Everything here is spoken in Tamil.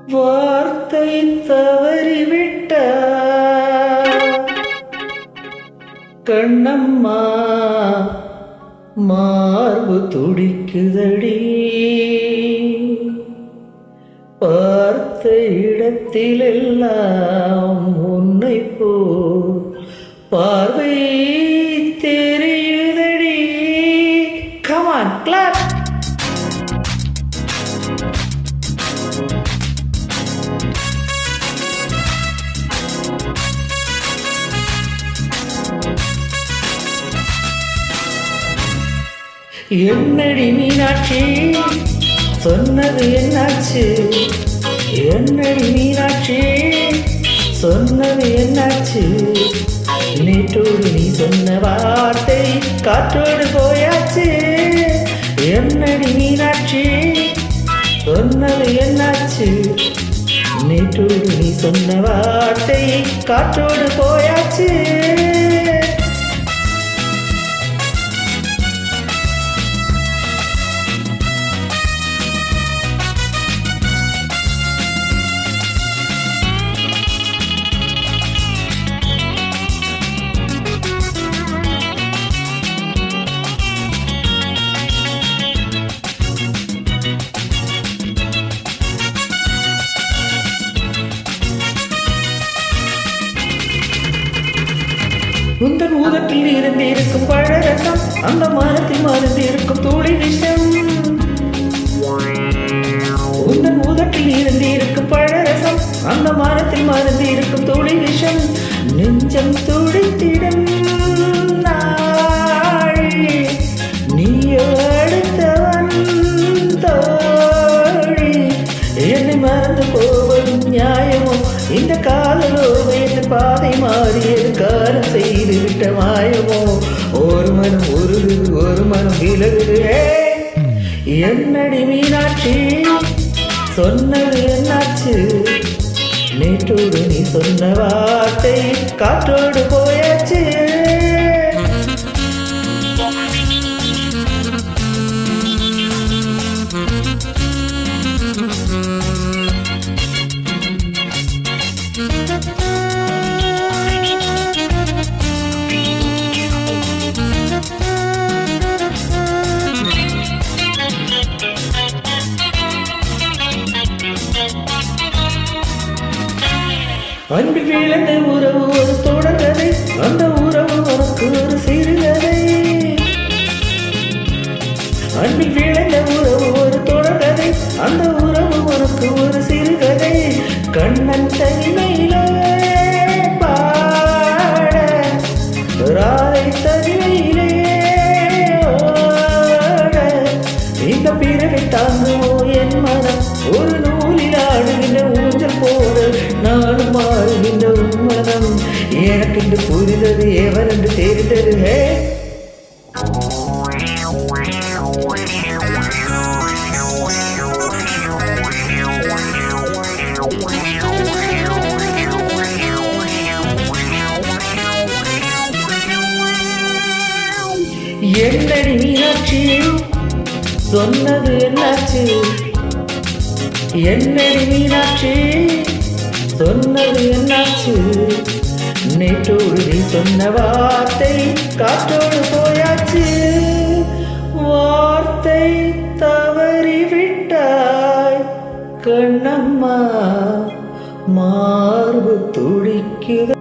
வார்த்தை தவறிவிட்ட கண்ணம்மா மார்பு துடிக்குதடி. பார்த்த இடத்திலெல்லாம் உன்னை போ பார்வை தெரியுதடி. Come on, clap. என்னடி மீனாட்சி சொன்னது என்னாச்சு? என்னடி மீனாட்சி சொன்னது என்னாச்சு? நேற்றோடு நீ சொன்ன வார்த்தை காற்றோடு போயாச்சு. என்னடி மீனாட்சி சொன்னது என்னாச்சு? நேற்றோடு நீ சொன்ன வார்த்தை காற்றோடு போயாச்சு. உந்தன் ஊதத்தில் இருந்து இருக்கும் பழரசம், அந்த மரத்தில் மருந்து இருக்கும் தூளி விஷம். உந்தன் ஊதத்தில் இருந்து இருக்கும் பழரசம், அந்த மரத்தில் மருந்து இருக்கும் தூளி விஷம். நெஞ்சம் துடித்திடும் நாழி நீ அடுத்தவன் தோழி. என்னை மறந்து போவதும் நியாயமோ? இந்த காதலோ என் பாதை மாறியது காலம் செய்து விட்ட மாயமோ? ஒரு மனம் உருகுது, ஒரு மனம் விலகுது. என்னடி மீனாட்சி சொன்னது என்னாச்சு? நேற்றோடு நீ சொன்ன வார்த்தை காற்றோடு போயாச்சு. அன்பில் விளைந்த உறவு ஒரு தொடர்கதை, அந்த உறவு உனக்கு ஒரு சிறுகதை. அன்பில் விளைந்த உறவு ஒரு தொடர்கதை, அந்த உறவு உனக்கு ஒரு சிறுகதை. கண்ணன் தனிமையில பாட ராதை தனிமையிலே ஓட. இந்த பிறவை தாங்குமோ என் மனம்? ஒரு நூலில் ஆடுகின்ற ஊஞ்சல் போல நானும் மாறுகின்ற உன்மனம். எனக்கு என்று புரிந்தது எவர் என்று தெரிந்தது. என்னடி மீனாட்சி சொன்னது என்னாச்சு? என்னடி மீனாட்சி சொன்னது என்னாச்சு? நேற்றோடு நீ சொன்ன வார்த்தை காற்றோடு போயாச்சு. வார்த்தை தவறிவிட்டாய் கண்ணம்மா மார்பு துடிக்குது.